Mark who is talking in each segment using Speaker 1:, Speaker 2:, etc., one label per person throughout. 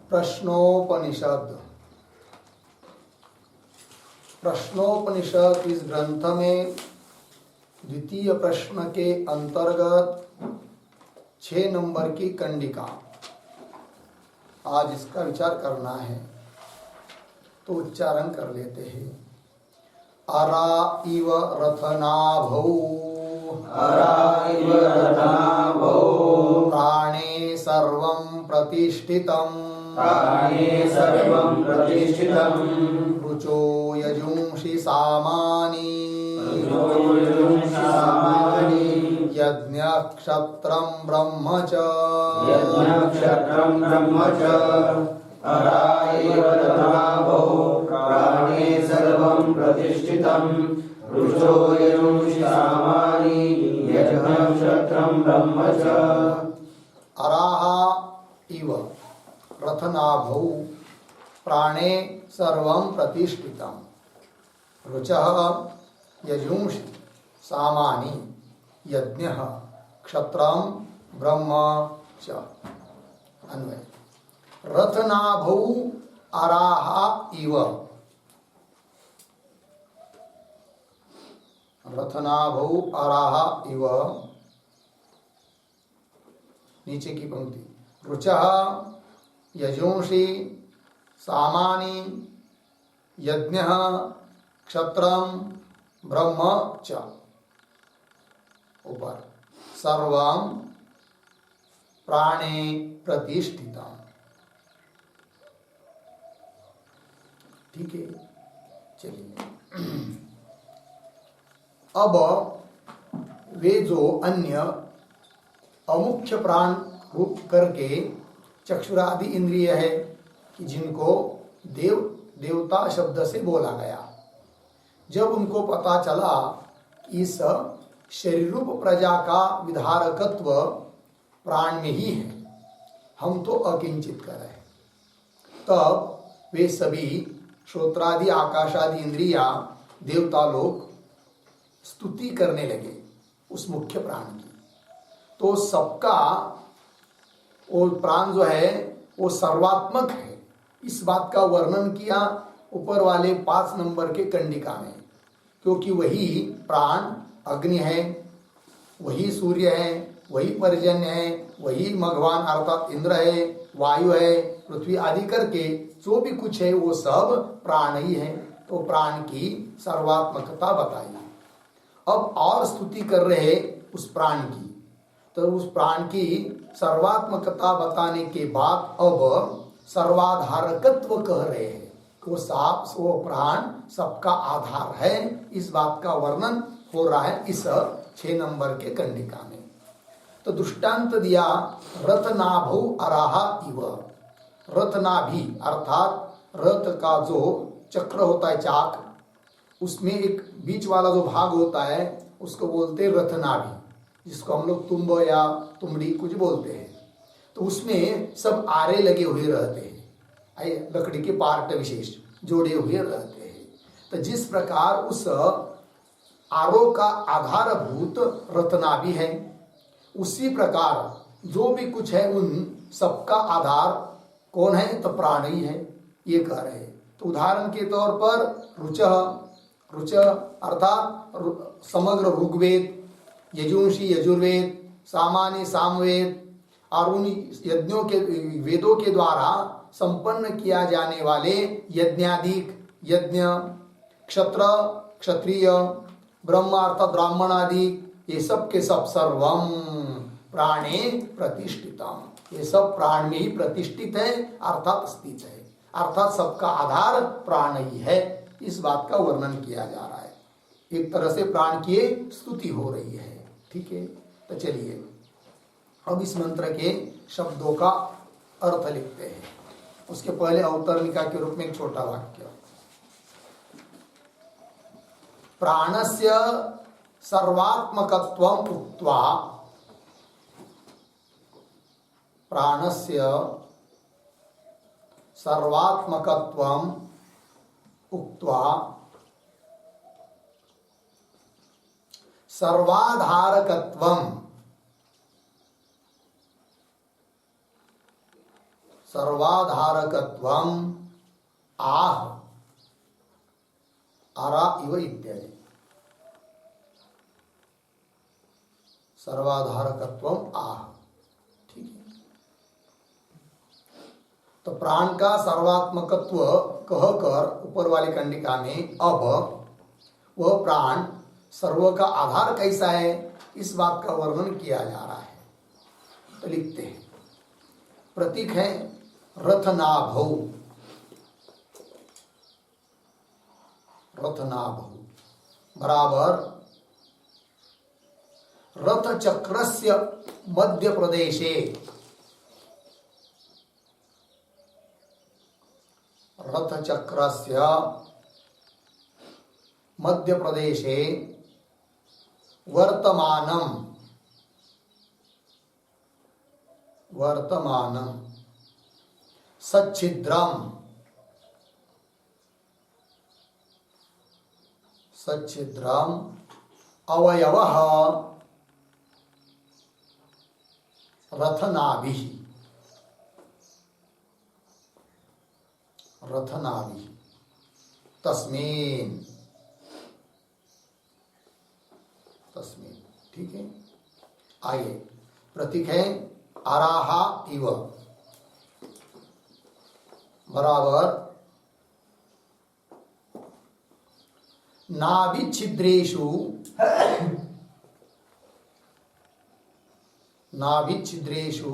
Speaker 1: प्रश्नोपनिषद। प्रश्नोपनिषद इस ग्रंथ में द्वितीय प्रश्न के अंतर्गत 6 नंबर की कंडिका, आज इसका विचार करना है तो उच्चारण कर लेते हैं। अरा इव रथनाभौ,
Speaker 2: अरा इव रथनाभौ,
Speaker 1: प्राणे सर्वं प्रतिष्ठितं,
Speaker 2: प्राणे सर्वं प्रतिष्ठितं,
Speaker 1: रुचो यजुंषि सामानि, यज्ञक्षत्रं ब्रह्म च,
Speaker 2: यज्ञक्षत्रं ब्रह्म च। अरा इव रथनाभौ, प्राणे सर्वं प्रतिष्ठितं, रुचो यजुंषि सामानि, यज्ञक्षत्रं ब्रह्म च।
Speaker 1: अराहा इव रथनाभौ, प्राणे सर्वं प्रतिष्ठितं, रुचः यजुंषि सामानि, यज्ञः क्षत्रं ब्रह्म च। अन्वय। रथनाभौ अराहा इव, रथनाभौ अराहा इव, नीचे की पंक्ति, रुचः यजुंषि सामानि, यज्ञः क्षत्रं ब्रह्म च। ऊपर सर्वं प्राणे प्रतिष्ठितम्। ठीक है, चलिए। अब वे जो अन्य अमुख्य प्राण रूप करके चक्षुरादि इंद्रिय है कि जिनको देवता शब्द से बोला गया, जब उनको पता चला कि इस शरीर रूप प्रजा का विधारकत्व प्राण में ही है, हम तो अकिंचित कर रहे, तब वे सभी श्रोत्रादि आकाशादि इंद्रिया देवता लोग स्तुति करने लगे उस मुख्य प्राण की। तो सबका वो प्राण जो है वो सर्वात्मक है, इस बात का वर्णन किया ऊपर वाले 5 नंबर के कंडिका में। क्योंकि वही प्राण अग्नि है, वही सूर्य है, वही पर्जन्य है, वही भगवान अर्थात इंद्र है, वायु है, पृथ्वी आदि करके जो भी कुछ है वो सब प्राण ही है। तो प्राण की सर्वात्मकता बताई। अब और स्तुति कर रहे उस प्राण की, तो उस प्राण की सर्वात्मकता बताने के बाद अब सर्वाधारकत्व कह रहे हैं। वो प्राण सबका आधार है, इस बात का वर्णन हो रहा है इस 6 नंबर के कंडिका में। तो दृष्टांत दिया रथनाभौ अराहा इव। रथनाभि अर्थात रथ का जो चक्र होता है, चाक, उसमें एक बीच वाला जो भाग होता है उसको बोलते हैं रथनाभि, जिसको हम लोग तुम्ब या तुमड़ी कुछ बोलते हैं। तो उसमें सब आरे लगे हुए रहते हैं, लकड़ी के पार्ट विशेष जोड़े हुए रहते हैं। तो जिस प्रकार उस आरो का आधारभूत रत्नाभि है, उसी प्रकार जो भी कुछ है उन सबका आधार कौन है, तो प्राण ही है, ये कह रहे हैं। तो उदाहरण के तौर पर रुच अर्थात समग्र ऋग्वेद, यजुंषि यजुर्वेद, सामान्य सामवेद और उन यज्ञों के वेदों के द्वारा संपन्न किया जाने वाले यज्ञादिक यज्ञ, क्षत्र क्षत्रिय, ब्रह्म अर्थात ब्राह्मण आदि, ये सब के सब सर्वम प्राणे प्रतिष्ठितम, ये सब प्राण में ही प्रतिष्ठित है अर्थात स्थित है, अर्थात सबका आधार प्राण ही है। इस बात का वर्णन किया जा रहा है। एक तरह से प्राण की स्तुति हो रही है। ठीक है, तो चलिए अब इस मंत्र के शब्दों का अर्थ लिखते हैं। उसके पहले अवतरणिका के रूप में एक छोटा वाक्य। प्राणस्य सर्वात्मकत्वं उक्त्वा, प्राणस्य सर्वात्मकत्वं उक्त्वा सर्वाधारकत्वं सर्वाधारकत्वम आह आरा इव इत्यादि। सर्वाधारकत्वम आह, ठीक है। तो प्राण का सर्वात्मकत्व कहकर ऊपर वाली कंडिका में अब वह प्राण सर्व का आधार कैसा है इस बात का वर्णन किया जा रहा है। तो लिखते हैं, प्रतीक है रथनाभौ। रथनाभौ बराबर रथ चक्रस्य मध्य प्रदेशे, रथ चक्रस्य मध्य प्रदेशे वर्तमानम वर्तमानम सच्छिद्रम सच्छिद्रम अवयवः रथनाभिः रथनाभिः तस्मिन् तस्मिन्, ठीक है। आगे प्रतीक है आराहा इव बराबर नाभिच्छिद्रेषु नाभिच्छिद्रेषु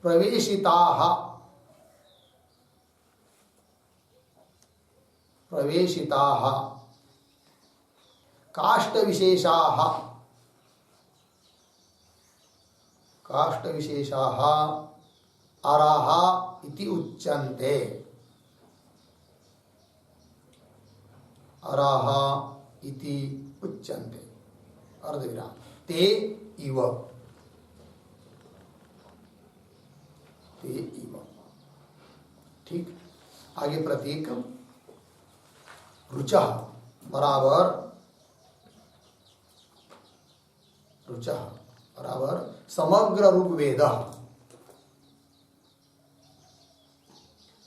Speaker 1: प्रवेशिताः प्रवेशिताः काष्ठविशेषाः काष्ठविशेषाः अराः इति उच्यन्ते। अराः इति उच्यन्ते अर्धविराम ते इव ते इव, ठीक। आगे प्रतीक रुचः बराबर रुचः बराबर समग्र ऋग्वेदः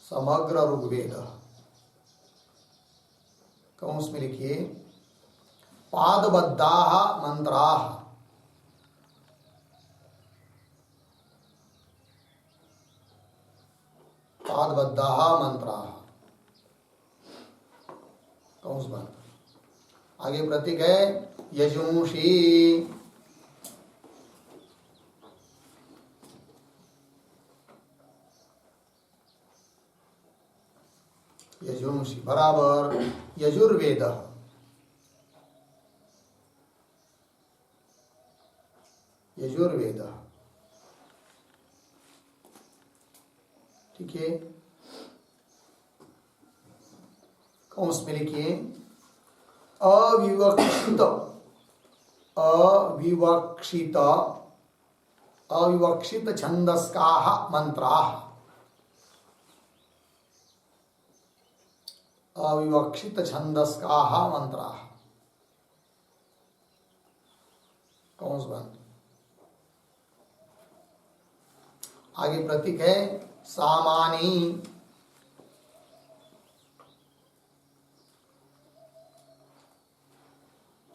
Speaker 1: समग्र ऋग्वेदः। कंस में लिखिए पादबद्धाः मंत्राः पादबद्धाः मंत्राः कंस बंद। आगे प्रतीक है यजुंषी यजुंषी बराबर यजुर्वेदः यजुर्वेदः, ठीक है। कंस में लिखिए अविवक्षित अविवक्षित अविवक्षित छंदस्काः मंत्राः अविवक्षित छंदस्काः मंत्राः कंस बंद। आगे प्रतीक है सामानी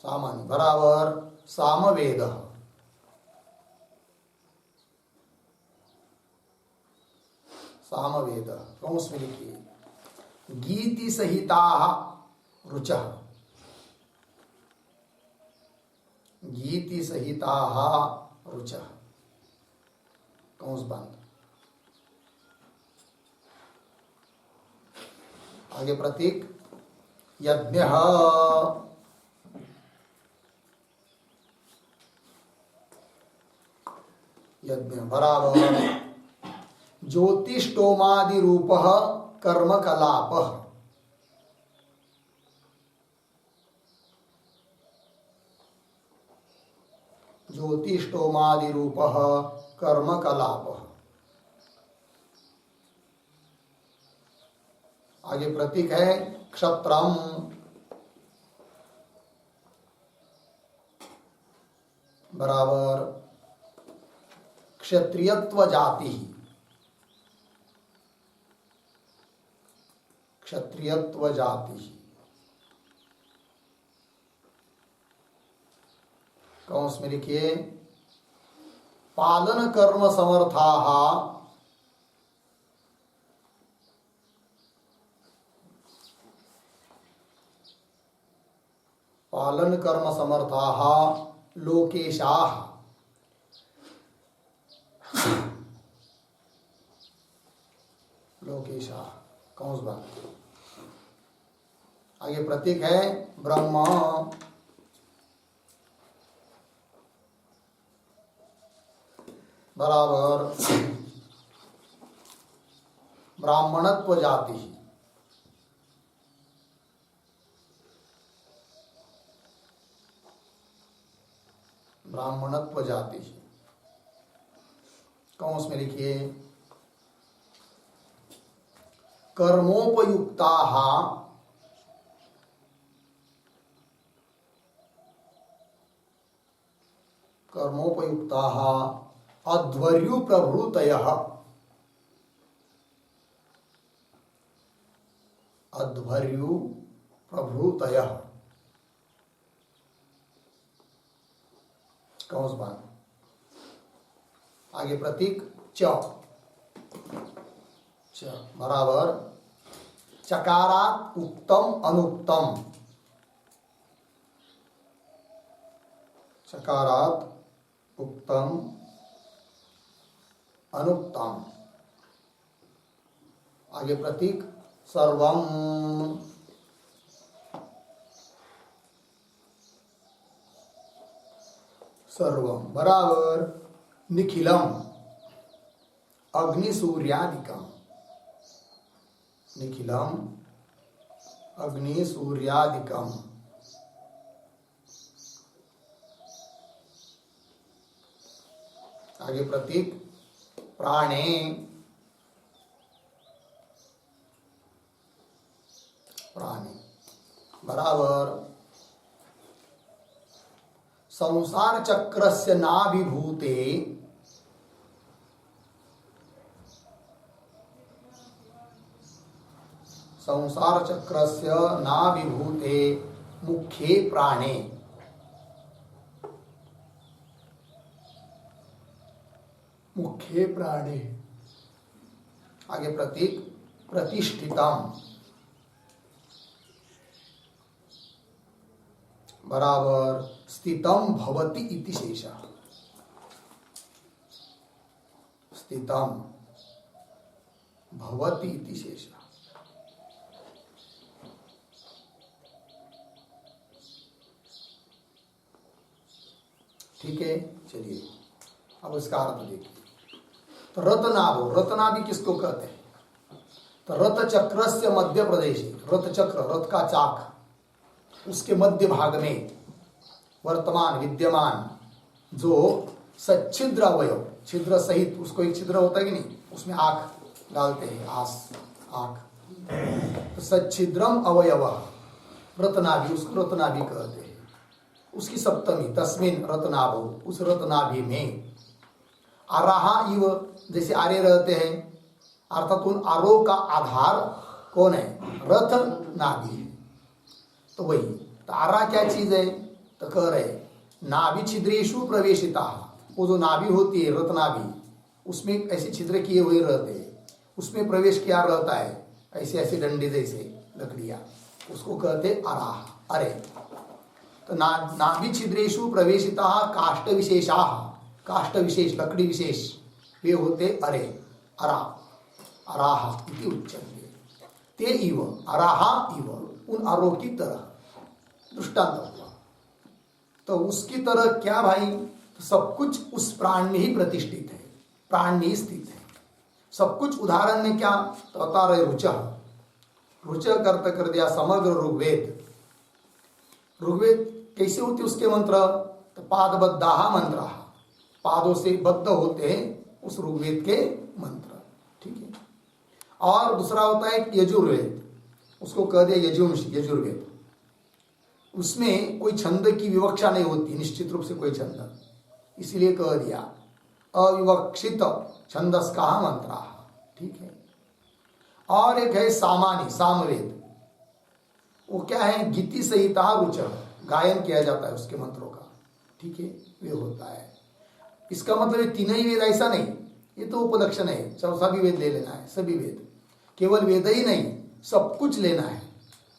Speaker 1: सामानी बराबर सामवेद सामवेद। कंस में लिखिए गीति सहिताः रुचः गीति सहिताः रुचः कंस बंद। आगे प्रतीक यज्ञः यज्ञ बराबर ज्योतिष्टोमादि रूपः कर्म कलापः ज्योतिष्टोमादि रूपः कर्म कलापः। आगे प्रतीक है क्षत्रम बराबर क्षत्रियत्व जाति, क्षत्रियत्व जाति। कौंस में लिखिए पालन कर्म समर्थाः, पालन कर्म समर्थाः लोकेशाः, लोकेशाः। कौंस बन। आगे प्रतीक है ब्रह्म, बराबर ब्राह्मणत्व जाति, ब्राह्मणत्व जाति। कौंस में लिखिए कर्मोपयुक्ताः, कर्मोपयुक्ताः अध्वर्यु प्रभृतयः, अध्वर्यु प्रभृतयः। कौंस बान। आगे प्रतीक च, च बराबर चकारात् उक्तम अनुक्तम, चकारात् उक्तम अनुक्तम। आगे प्रतीक सर्वम, सर्वम बराबर निखिलम अग्निसूर्यादिकम, निखिलम अग्निसूर्यादिकम। आगे प्रतीक प्राणे, प्राणे बराबर संसार चक्रस्य नाभिभूते, संसार चक्रस्य नाभिभूते मुख्ये प्राणे, मुख्ये प्राणे। आगे प्रतीक प्रतिष्ठितम, बराबर स्थितम भवति इति शेषः, स्थितम भवति इति शेषः। ठीक है, चलिए अब इसका अर्थ देखिए। तो रत्नाभो, रत्नाभि किसको कहते हैं? तो रथ चक्र से मध्य प्रदेश, रथ चक्र रथ का चाक, उसके मध्य भाग में वर्तमान विद्यमान जो सच्छिद्र अवयव, छिद्र सहित, उसको एक छिद्र होता है कि नहीं, उसमें आंख डालते हैं, आस आंख, तो सच्छिद्रम अवयव रत्नाभि, उसको रत्नाभि कहते हैं। उसकी सप्तमी तस्मिन रत्नाभो, उस रत्नाभि में आराहा इव, जैसे आरे रहते हैं, अर्थात उन आरोह का आधार कौन है? रथ नाभि है। तो वही तो आरा क्या चीज है? तो कह रहे नाभि छिद्रेशु प्रवेशिता, वो जो नाभि होती है रत्नाभि, उसमें ऐसे छिद्र किए हुए रहते हैं, उसमें प्रवेश किया रहता है, ऐसे ऐसे डंडे जैसे लकड़ियां, उसको कहते आराह, अरे। तो नाभि छिद्रेशु प्रवेशिता काष्ठ विशेषा, काष्ठ विशेष लकड़ी विशेष वे होते अरे, अरा, अराह इति उच्यन्ते। ते इव अराहा इव, उन अरो की तरह दृष्टांत हुआ। तो उसकी तरह क्या भाई? तो सब कुछ उस प्राण में ही प्रतिष्ठित है, प्राण में ही स्थित है सब कुछ। उदाहरण में क्या? तो बता रहे रुच, रुच करते कर दिया समग्र ऋग्वेद। ऋग्वेद कैसे होती उसके मंत्र? तो पादबद्धा मंत्र, पादों से बद्ध होते हैं उस ऋग्वेद के मंत्र, ठीक है। और दूसरा होता है यजुर्वेद, उसको कह दिया यजुंश, यजुर्वेद। उसमें कोई छंद की विवक्षा नहीं होती, निश्चित रूप से कोई छंद, इसलिए कह दिया। अविवक्षित छंदस का मंत्रा, ठीक है। और एक है सामानी, सामवेद, वो क्या है, गीति संहिता रुच, गायन किया जाता है उसके मंत्रों का, ठीक है, वे होता है। इसका मतलब ये तीनों ही वेद ऐसा नहीं, ये तो उपलक्षण है, चौथा भी वेद ले लेना है, सभी वेद, केवल वेद ही नहीं सब कुछ लेना है।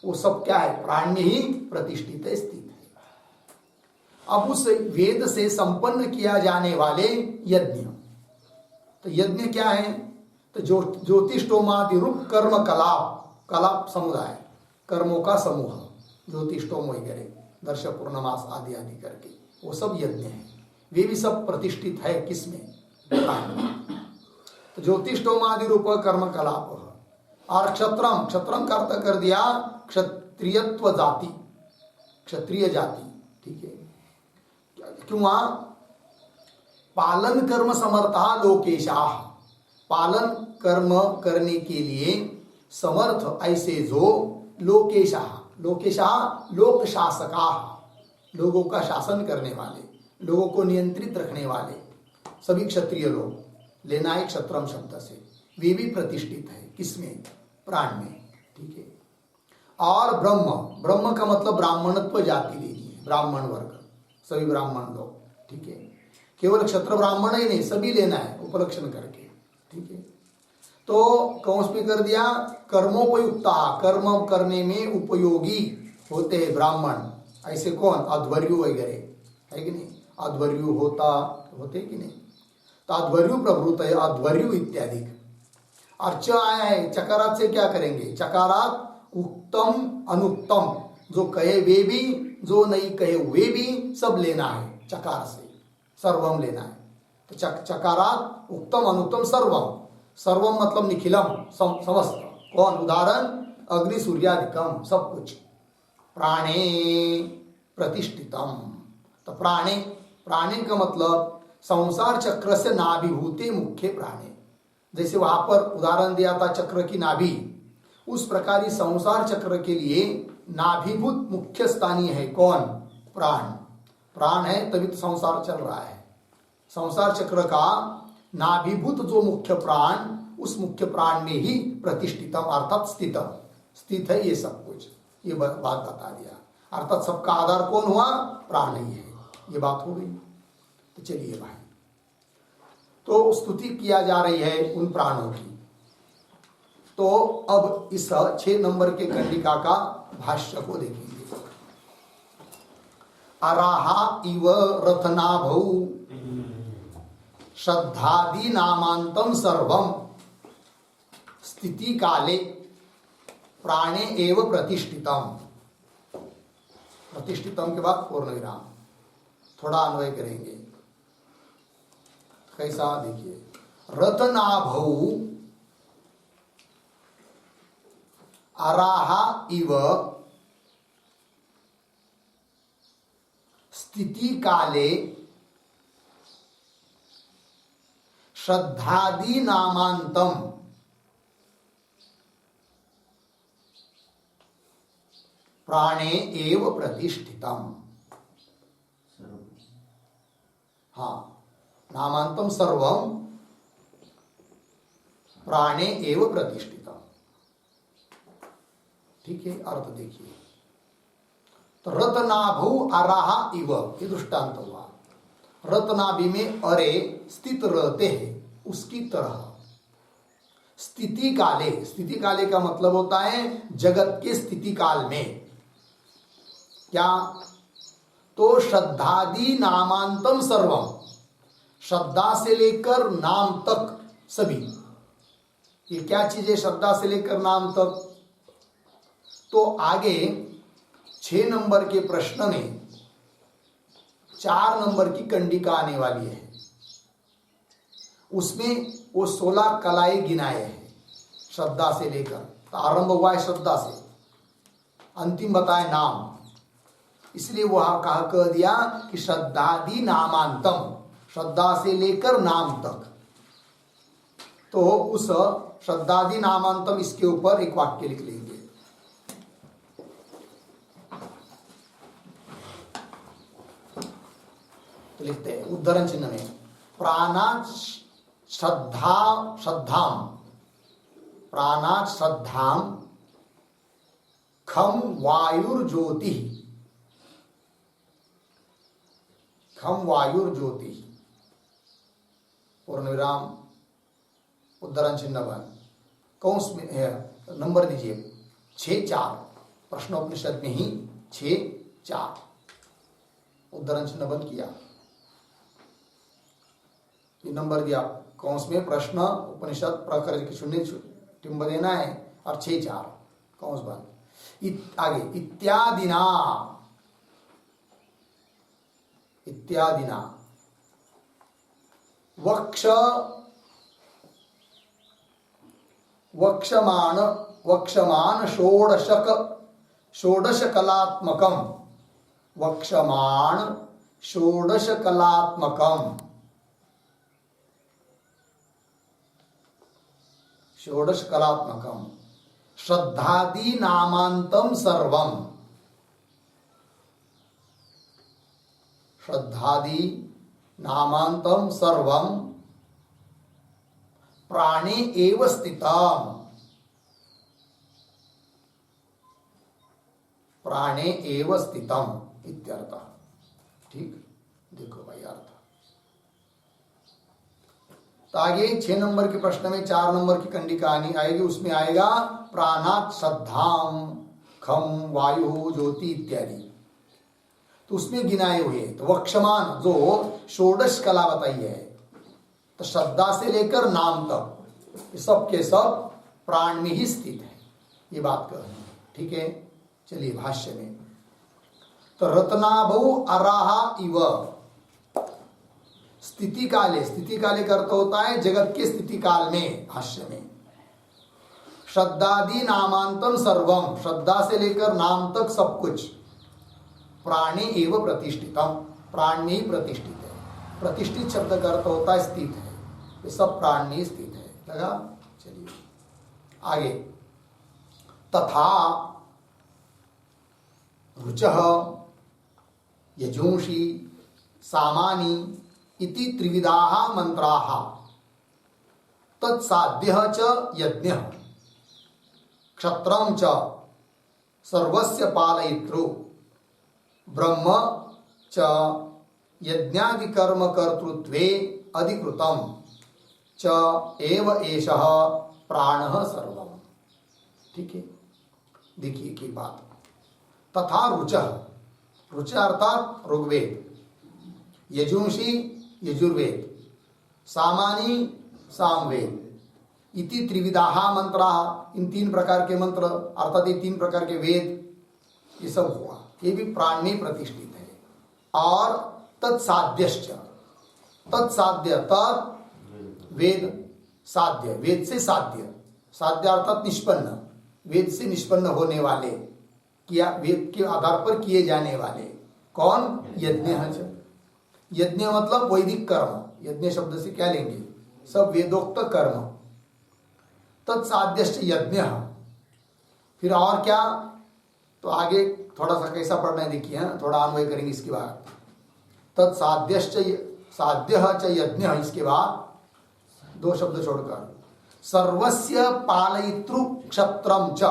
Speaker 1: वो सब क्या है, प्राण में ही प्रतिष्ठित है, स्थित है। अब उस वेद से संपन्न किया जाने वाले यज्ञ, तो यज्ञ क्या है, तो ज्योतिष्टोमादि रूप कर्म कलाप, कलाप समुदाय, कर्मों का समूह, ज्योतिष्टोम वगैरह, दर्श पूर्णमास आदि आदि करके वो सब यज्ञ है। वे भी सब प्रतिष्ठित है किसमें, प्राण में। तो ज्योतिष्टोमादि रूप कर्म कलाप। और क्षत्रम, क्षत्रम का अर्थ कर दिया क्षत्रियत्व जाति, क्षत्रिय जाति, ठीक है। क्यों, वहां पालन कर्म समर्था लोकेशा, पालन कर्म करने के लिए समर्थ ऐसे जो लोकेशा, लोकेशा लोक शासका, लोगों का शासन करने वाले, लोगों को नियंत्रित रखने वाले सभी क्षत्रिय लोग, लेना है क्षत्रम शब्द से, वे भी प्रतिष्ठित है किसमें, प्राण में, ठीक है। और ब्रह्म, ब्रह्म का मतलब ब्राह्मणत्व जाति लीजिए, ब्राह्मण वर्ग, सभी ब्राह्मण लोग, ठीक है। केवल क्षत्र ब्राह्मण ही नहीं, सभी लेना है उपलक्षण करके, ठीक है। तो कौंस में कर दिया कर्मोपयुक्ता, कर्म करने में उपयोगी होते हैं ब्राह्मण, ऐसे कौन, अध्वर्यु वगैरह है कि नहीं, अध्वर्यु होते कि नहीं, तो अध्वर्यु प्रभृत है, अध्वर्यु इत्यादि। और च आया है, चकारात से क्या करेंगे, चकारात उत्तम अनुत्तम, जो कहे वे भी, जो नहीं कहे वे भी, सब लेना है चकार से, सर्वम लेना है। तो चकारात उत्तम अनुत्तम सर्वम, सर्वम मतलब निखिलम, समस्त, कौन, उदाहरण अग्नि सूर्यादिकम, सब कुछ। प्राणे प्रतिष्ठितम, तो प्राणे, प्राणे का मतलब संसार चक्र से नाभिभूते मुख्य प्राणे, जैसे वहां पर उदाहरण दिया था चक्र की नाभि, उस प्रकार संसार चक्र के लिए नाभिभूत मुख्य स्थानीय है कौन, प्राण। प्राण है तभी तो संसार चल रहा है। संसार चक्र का नाभिभूत जो मुख्य प्राण, उस मुख्य प्राण में ही प्रतिष्ठितम अर्थात स्थितम, स्थित है ये सब कुछ, ये बात बता दिया। अर्थात सबका आधार कौन हुआ, प्राण ही है, ये बात हो गई। तो चलिए भाई, तो स्तुति किया जा रही है उन प्राणों की। तो अब इस 6 नंबर के कंडिका का भाष्य को देखेंगे। अराहा इव रथनाभौ श्रद्धादि नामांतम सर्वम स्थिति काले प्राणे एव प्रतिष्ठितम। प्रतिष्ठितम के बाद पूर्ण विराम, थोड़ा अन्वय करेंगे। कैसा देखिए, रथनाभौ अराहा इव स्थिति काले श्रद्धादि नामांतम प्राणे एव प्रतिष्ठितम। हाँ, नामांतम सर्वम प्राणे एव प्रतिष्ठितम, ठीक है। अर्थ देखिए, तो रत्नाभु अराहा इव, ये दृष्टांत हुआ। रत्नाभि में अरे स्थित रहते हैं, उसकी तरह। स्थिति काले, स्थिति काले का मतलब होता है जगत के स्थिति काल में। क्या, तो श्रद्धादि नामांतम सर्वम, श्रद्धा से लेकर नाम तक सभी। ये क्या चीज है श्रद्धा से लेकर नाम तक, तो आगे 6 नंबर के प्रश्न में 4 नंबर की कंडिका आने वाली है। उसमें वो 16 कलाएं गिनाए हैं श्रद्धा से लेकर। तो आरंभ हुआ है श्रद्धा से, अंतिम बताए नाम, इसलिए वह कह दिया कि श्रद्धादि नामांतम, श्रद्धा से लेकर नाम तक। तो उस श्रद्धादि नामांतम, इसके ऊपर एक वाक्य लिख लेंगे। तो लिखते हैं उद्धरण चिन्ह में, प्राणात् श्रद्धाम खम वायुर्ज्योति पूर्ण विराम उद्धरण चिन्ह बन कौंस में है, नंबर दीजिए 6-4 प्रश्नोपनिषद में ही 6-4 उद्धरण चिन्ह बंद किया, ये नंबर दिया कौंस में प्रश्न उपनिषद प्रकर के शून्य टिम्ब देना है और 6-4 कौंस बंद। आगे इत्यादिना वक्षमान षोडशकलात्मकम श्रद्धादि नामांतम सर्वम प्राणे एव स्थितम इत्यर्थ। ठीक, देखो भाई अर्थ। तो आगे 6 नंबर के प्रश्न में 4 नंबर की कंडिका आएगी, उसमें आएगा प्राणात् श्रद्धाम खम वायु ज्योति इत्यादि, तो उसमें गिनाए हुए। तो वक्षमान जो षोडश कला बताई है, तो श्रद्धा से लेकर नाम तक सब के सब प्राण में ही स्थित है, ये बात कर। ठीक है, चलिए भाष्य में। तो रत्नाभौ अराहा इव स्थिति काले का अर्थ होता है जगत के स्थिति काल में। भाष्य में श्रद्धादि नामांतम सर्वम, श्रद्धा से लेकर नाम तक सब कुछ प्राणे एव प्रतिष्ठितम, प्राण में ही प्रतिष्ठित है। प्रतिष्ठित शब्द का अर्थ होता है स्थित है, ये सब प्राण में स्थित है। लगा? चलिए आगे। तथा रुचः यजूंषि सामानि इति त्रिविधाः मंत्राः तत्साध्यः च यज्ञः क्षत्रं च सर्वस्य पालयितृ ब्रह्म च यज्ञादि कर्म कर्तृत्वे अधिकृतम च एव एषः प्राणः सर्वम्। ठीक है, देखिए की बात। तथा रुचः, रुच अर्थात ऋग्वेद, यजुंषि यजुर्वेद, सामानी सामवेद, इति त्रिविधाः मंत्राः, इन 3 प्रकार के मंत्र अर्थात ये 3 प्रकार के वेद, ये सब हुआ, ये भी प्राण में प्रतिष्ठित है। और तत्साध्यश्च, तत्साध्य, तत् वेद साध्य, वेद से साध्य, साध्य अर्थात निष्पन्न, वेद से निष्पन्न होने वाले, किया वेद के आधार पर किए जाने वाले। कौन? यज्ञ। यज्ञ मतलब वैदिक कर्म, यज्ञ शब्द से क्या लेंगे? सब वेदोक्त कर्म। तत्साध्यश्च यज्ञ, फिर और क्या? तो आगे थोड़ा सा कैसा पढ़ना है देखिए, थोड़ा अन्वय करेंगे इसके बाद। तत्साध्यश्च साध्यः च यज्ञः, इसके बाद 2 शब्द छोड़कर सर्वस्य पालयितृ क्षत्रम च,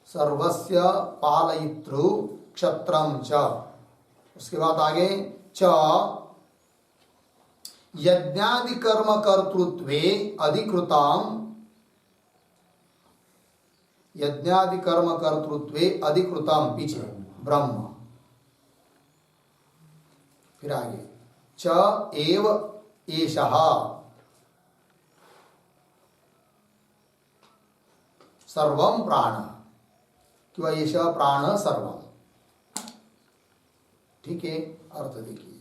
Speaker 1: सर्वस्य पालयितृ क्षत्रम च, उसके बाद आगे च यज्ञादि कर्म कर्तृत्वे अधिकृतम, यज्ञादि कर्म कर्तृत्वे अधिकृतम, पीछे ब्रह्म, फिर आगे च एव एषः सर्वं प्राण, क्यों एषः प्राण सर्वम। ठीक है, अर्थ देखिए।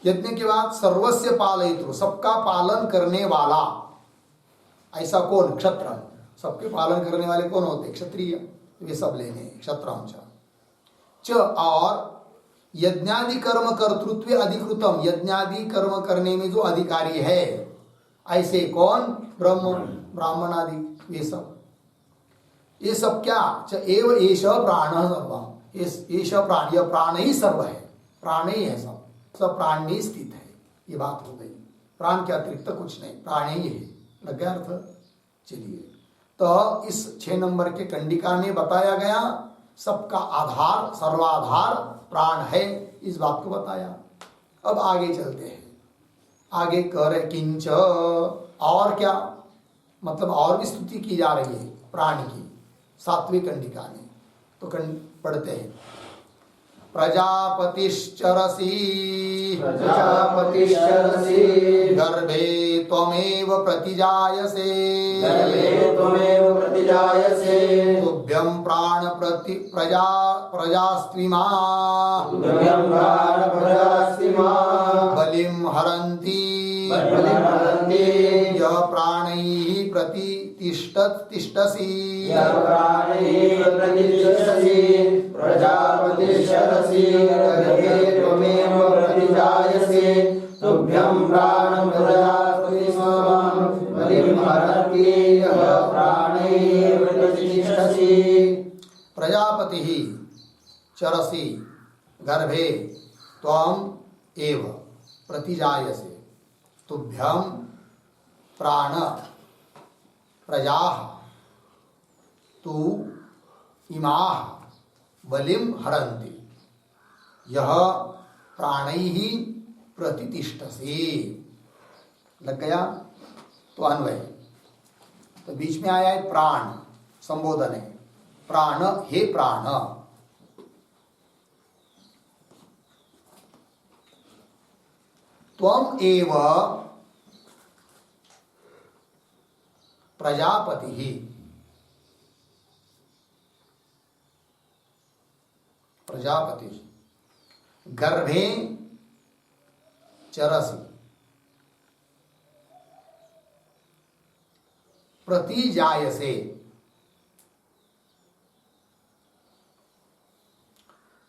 Speaker 1: यज्ञ के बाद सर्वस्य पालयितृ, सबका पालन करने वाला, ऐसा कौन? क्षत्र, सबके पालन करने वाले कौन होते? क्षत्रिय, वे सब लेने क्षत्रम च और यज्ञादि कर्म कर्तृत्व अधिकृतम, यज्ञादि कर्म करने में जो अधिकारी है, ऐसे कौन? ब्रह्म, ब्राह्मण आदि, ये सब क्या? च एव एष प्राण सर्वम, ईश प्राण, यह प्राण ही सर्व है, प्राण ही है, सब प्राण में स्थित है। ये बात हो गई, प्राण के अतिरिक्त कुछ नहीं, प्राण ही है। लग गया अर्थ? चलिए, तो इस 6 नंबर के कंडिका में बताया गया सबका आधार, सर्वाधार प्राण है, इस बात को बताया। अब आगे चलते हैं। आगे कह रहे किंच, और क्या, मतलब और भी स्तुति की जा रही है प्राण की 7वीं कंडिका में। तो पढ़ते हैं। प्रजापतिश्चरसि गर्भे त्वमेव प्रतिजायसे तुभ्यं प्राण प्रजास्त्विमा बलिं हरन्ति यः प्राणैः प्रतितिष्ठसि
Speaker 2: प्रजापतिश्चरसि गर्भे त्वमेव प्रतिजायसे तुभ्यं प्राणं प्रजास्त्विमा बलिं हरन्ति यः प्राणैः प्रतितिष्ठसि।
Speaker 1: प्रजापति चरसि गर्भे त्वम एव प्रतिजायसे तुभ्यं प्राण प्रजाः तु इमाः बलिं हरन्ति यह प्राणैः प्रतितिष्ठसि। लग गया? तो अन्वय, तो बीच में आया है प्राण, संबोधन है, प्राण, हे प्राण। त्वम एव प्रजापति, प्रजापति गर्भे चरसि प्रतिजायसे।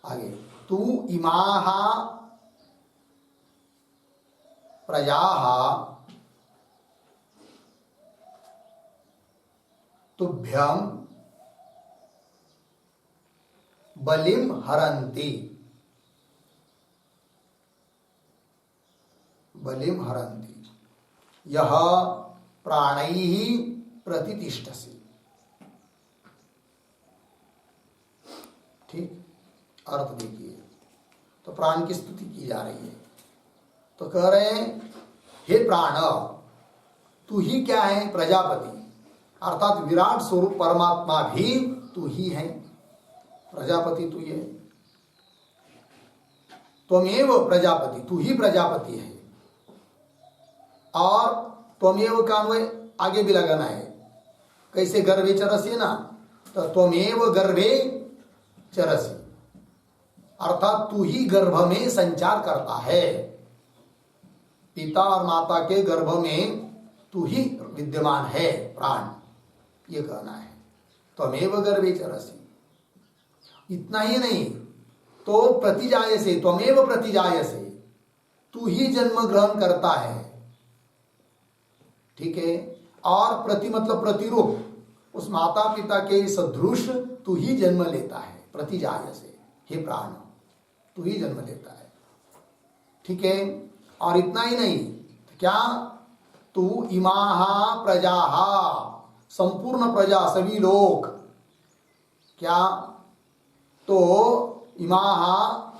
Speaker 1: आगे, तू इमाः प्रजाः तुभ्यं बलिं हरन्ति, बलिं हरन्ति यह प्राणैः प्रतितिष्ठसि। ठीक, अर्थ देखिए, तो प्राण की स्तुति की जा रही है। तो कह रहे हैं हे प्राण, तू ही क्या है? प्रजापति, अर्थात विराट स्वरूप परमात्मा भी तू ही है, प्रजापति तू ही है। त्वमेव प्रजापति, तू ही प्रजापति है। और त्वमेव का अन्वय आगे भी लगाना है। कैसे? गर्भे चरसि ना, तो त्वमेव गर्भे चरसि, अर्थात तू ही गर्भ में संचार करता है। पिता और माता के गर्भ में तू ही विद्यमान है प्राण, ये कहना है। त्वमेव गर्भे चरसि, इतना ही नहीं, तो प्रतिजायसे, त्वमेव प्रतिजायसे, तू ही जन्म ग्रहण करता है। ठीक है, और प्रति मतलब प्रतिरूप, उस माता पिता के सदृश तू ही जन्म लेता है। प्रतिजायसे, हे प्राण, तू ही जन्म लेता है। ठीक है, और इतना ही नहीं, क्या? तू इमाः प्रजाः, संपूर्ण प्रजा, सभी लोग, क्या? तो इमाः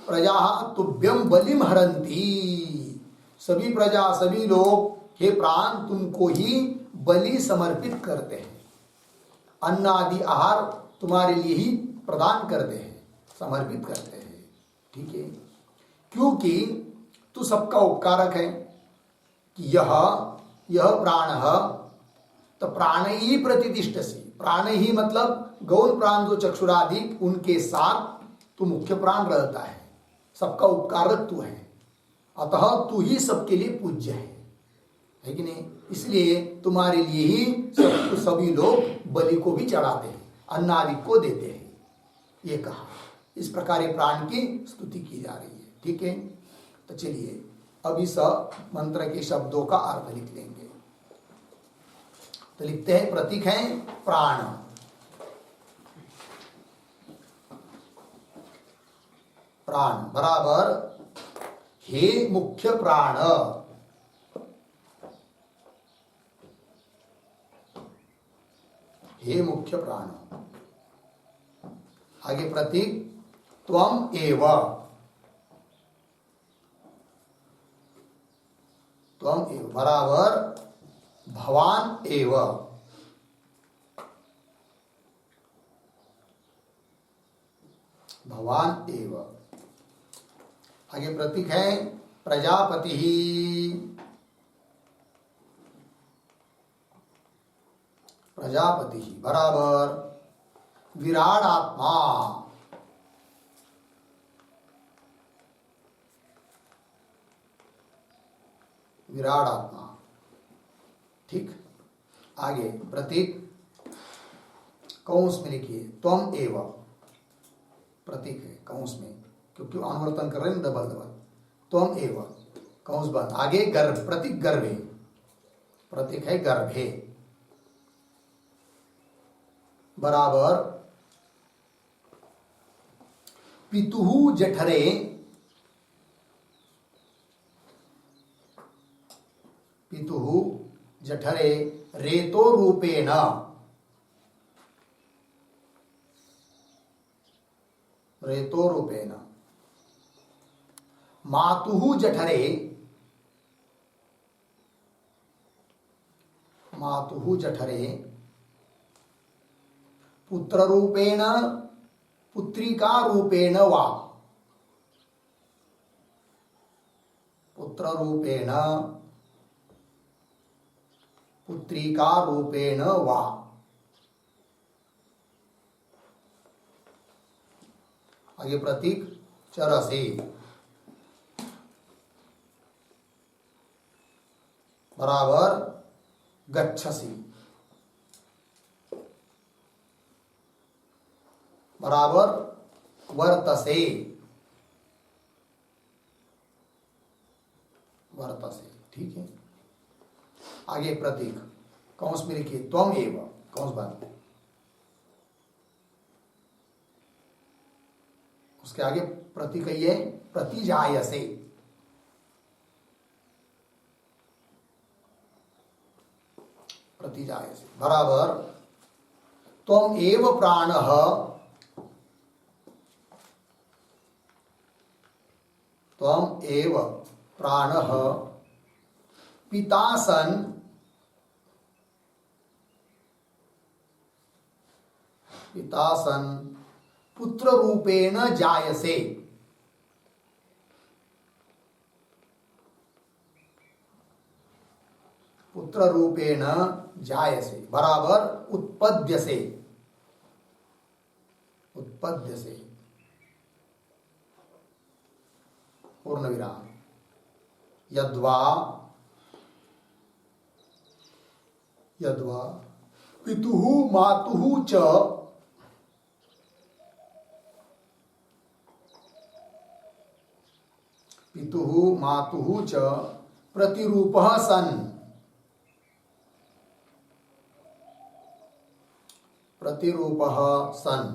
Speaker 1: प्रजाः तुभ्यं बलिं हरन्ति, सभी प्रजा, सभी लोग, हे प्राण, तुमको ही बलि समर्पित करते हैं, अन्न आदि आहार तुम्हारे लिए ही प्रदान करते हैं, समर्पित करते हैं। ठीक है, क्योंकि तू सबका उपकारक है। कि यह प्राण, तो प्राण ही प्रतिष्ठसि, प्राण ही मतलब गौण प्राण जो चक्षुरादि, उनके साथ तू मुख्य प्राण रहता है, सबका उपकारक तू है, अतः तू ही सबके लिए पूज्य है कि नहीं? इसलिए तुम्हारे लिए ही सभी लोग बलि को भी चढ़ाते हैं, अन्न आदि को देते हैं, ये कहा। इस प्रकार प्राण की स्तुति की जा रही है। ठीक है, तो चलिए अब इस मंत्र के शब्दों का अर्थ लिख लेंगे। तो लिखते हैं, प्रतीक है प्राण, प्राण बराबर हे मुख्य प्राण, हे मुख्य प्राण। आगे प्रतीक त्वम एव, त्वम एव बराबर भवान एव, भवान एव। आगे प्रतीक है प्रजापति ही, प्रजापति ही बराबर विराट आत्मा, विराट आत्मा। ठीक, आगे प्रतीक कौंस में लिखिए त्वम एव, प्रतीक है कौंस में क्योंकि अनुवर्तन कर रहे हैं डबल डबल, त्वम एव कौंस बंद। आगे गर्भ, प्रतीक गर्भे, प्रतीक है गर्भे बराबर पितुहु जठरे, पितुहु जठरे रेतो रूपेण, रेतो रूपेण। मातुहु जठरे, मातुहु जठरे पुत्र रूपेण पुत्रिका रूपेण वा, पुत्र रूपेण पुत्रिका रूपेण वा। आगे प्रतीक चरसे बराबर गच्छसि, बराबर वर्तसे, वर्तसे। ठीक है, आगे प्रतीक कौंस में लिखिए त्वम एव, कौंस बंद। उसके आगे प्रतीक है प्रतिजायसे, प्रतिजायसे बराबर त्वम एव प्राणः, त्वम एव प्राणः पिता सन्, पिता सन् पुत्र रूपेण जायसे, पुत्र रूपेण जायसे बराबर उत्पद्यसे, उत्पद्यसे पूर्ण विराम। यद्वा, यद्वा पितुः मातुः च, पितुः मातुः च प्रतिरूपः सन्, प्रतिरूपः सन्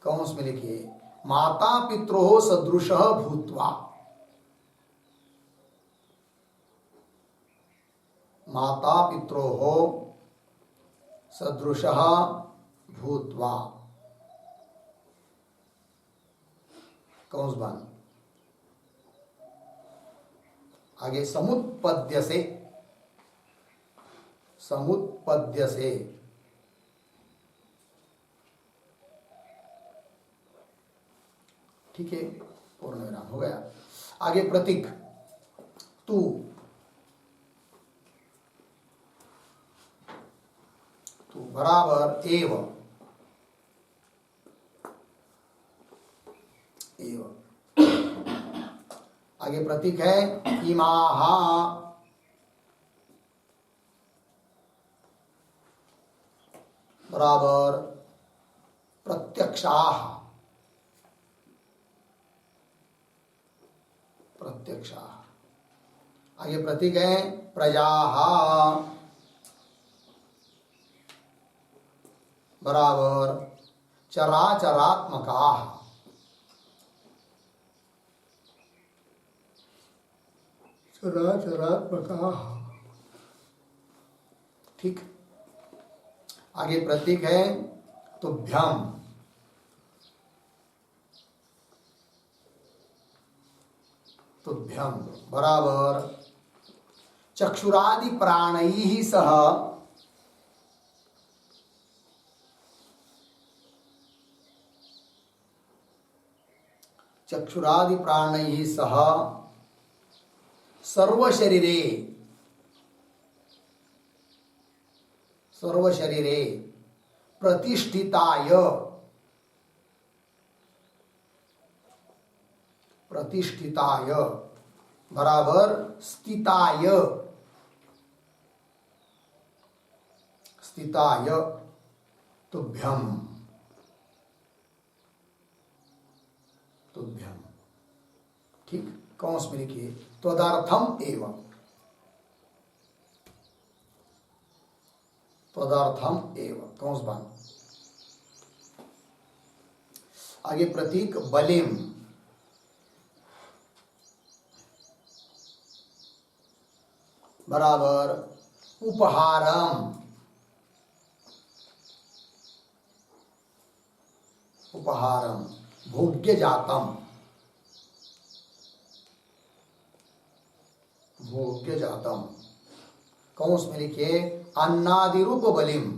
Speaker 1: कौंस में लिखिए माता पित्रोः सदृशः भूत्वा, माता पित्रोः सदृशः भूत्वा कौंस बंद। आगे समुत्पद्यसे, समुत्पद्यसे ठीक है, पूर्ण विराम हो गया। आगे प्रतीक तू, तू बराबर एव, एव। आगे प्रतीक है इमाः, बराबर प्रत्यक्षाः, प्रत्यक्षाः। आगे प्रतीक है प्रजाः, बराबर चराचरात्मकाः, चराचरात्मका। ठीक, आगे प्रतीक है तुभ्यम। तुभ्यम बराबर चक्षुरादि प्राणैः सह चक्षुरादि प्राणैः सह सर्वशरीरे प्रतिष्ठिताय बराबर स्थिताय तुभ्यम। ठीक, कौंस में लिखिए त्वदार्थम एवं। कौंस बंद। आगे प्रतीक बलिम। बराबर उपहारम। भोग्य जातम। कौंस में लिखिए अन्नादि रूप बलिम।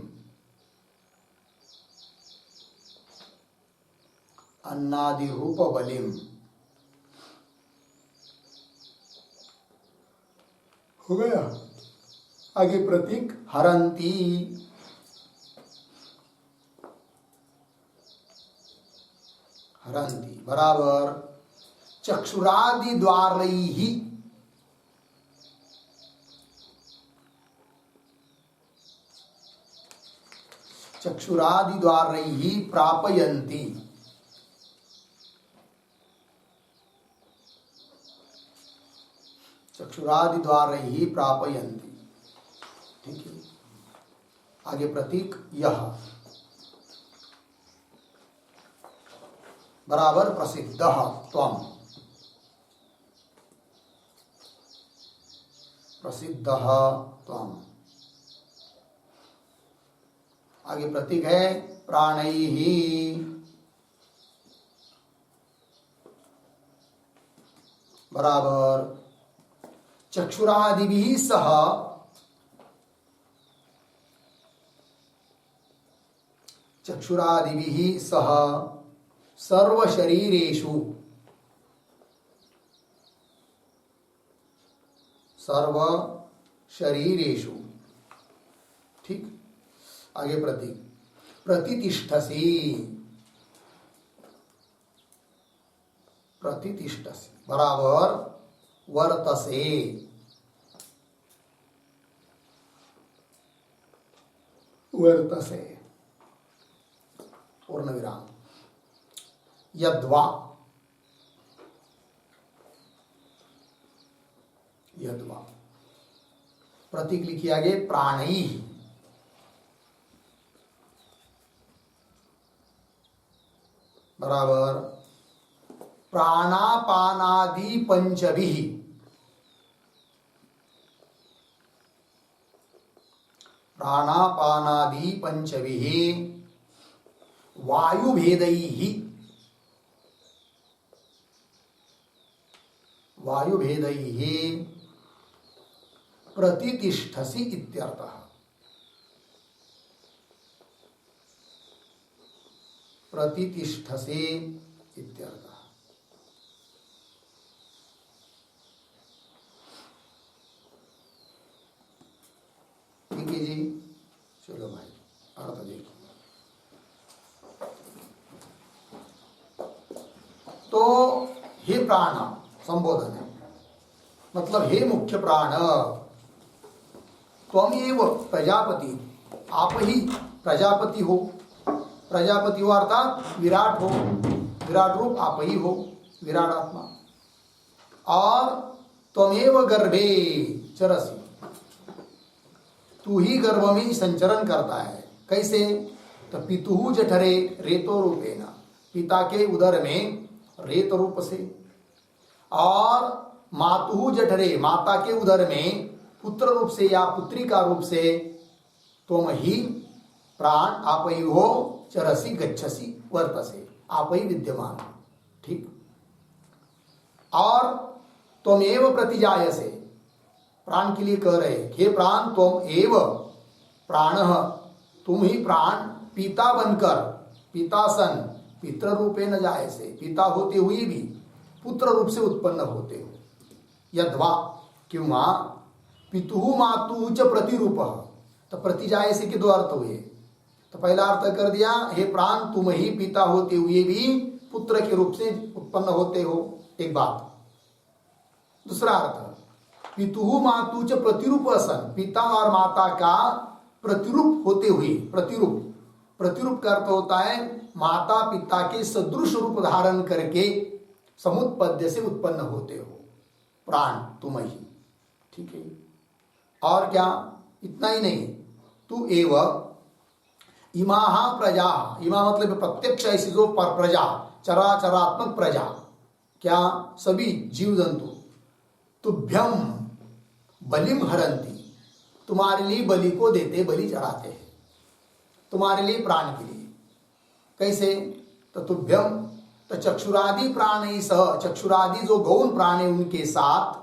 Speaker 1: हो गया। आगे प्रतीक हरंती। बराबर चक्षुरादि द्वारैः प्रापयन्ति। ठीक है, आगे प्रतीक यह बराबर प्रसिद्धः त्वम्। आगे प्रतीक है प्राणैः। बराबर चक्षुरादिभिः सह सर्वशरीरेषु ठीक, आगे प्रतीक प्रतितिष्ठसि। बराबर वर्तसे। पूर्ण विराम। यद्वा प्रतीक लिखिए आगे प्राणैः। बराबर प्राणापानादि पंचभिः। वायुभेदैः प्रतितिष्ठसि इत्यर्थः। ठीक है जी, चलो भाई अर्थ देखो। तो हे प्राण संबोधन है, मतलब हे मुख्य प्राण, त्वमेव प्रजापति, आप ही प्रजापति हो। अर्थात विराट हो, विराट रूप आप ही हो, विराट आत्मा। और त्वमेव गर्भे चरसि, तू ही गर्भ में संचरण करता है। कैसे? तो पितुः जठरे रेतो रूपेण, पिता के उदर में रेत रूप से। और मातु जठरे, माता के उदर में पुत्र रूप से या पुत्री का रूप से तुम ही प्राण आपयो चरसी गच्छसी वर्तसे, आप ही विद्यमान, ठीक। और त्वमेव प्रतिजायसे, प्राण के लिए कह रहे हे प्राण त्वम एव प्राण, तुम ही प्राण पिता बनकर, पिता सन पितृ रूपे न जायसे, पिता होते हुए भी पुत्र रूप से उत्पन्न होते हो। यद्वा क्यों पितु मातु च प्रतिरूप, तो प्रतिजायसे के दो अर्थ हुए। तो पहला अर्थ कर दिया हे प्राण तुम ही पिता होते हुए भी पुत्र के रूप से उत्पन्न होते हो, एक बात। दूसरा अर्थ पितु मातु च प्रतिरूप सन, पिता और माता का प्रतिरूप होते हुए, प्रतिरूप, प्रतिरूप का अर्थ होता है माता पिता के सदृश रूप धारण करके समुत्पद्य से उत्पन्न होते हो, प्राण तुम ही, ठीक है। और क्या, इतना ही नहीं, तू एव इमा प्रजा, इमा मतलब प्रत्यक्ष ऐसी जो पर प्रजा, चराचरात्मक प्रजा, क्या सभी जीव जंतु, तुभ्यम बलिम हरंती, तुम्हारे लिए बलि को देते, बलि चढ़ाते हैं तुम्हारे लिए प्राण के लिए। कैसे, तो तुभ्यम, तो चक्षुरादि प्राणी सह, चक्षुरादि जो गौण प्राणी उनके साथ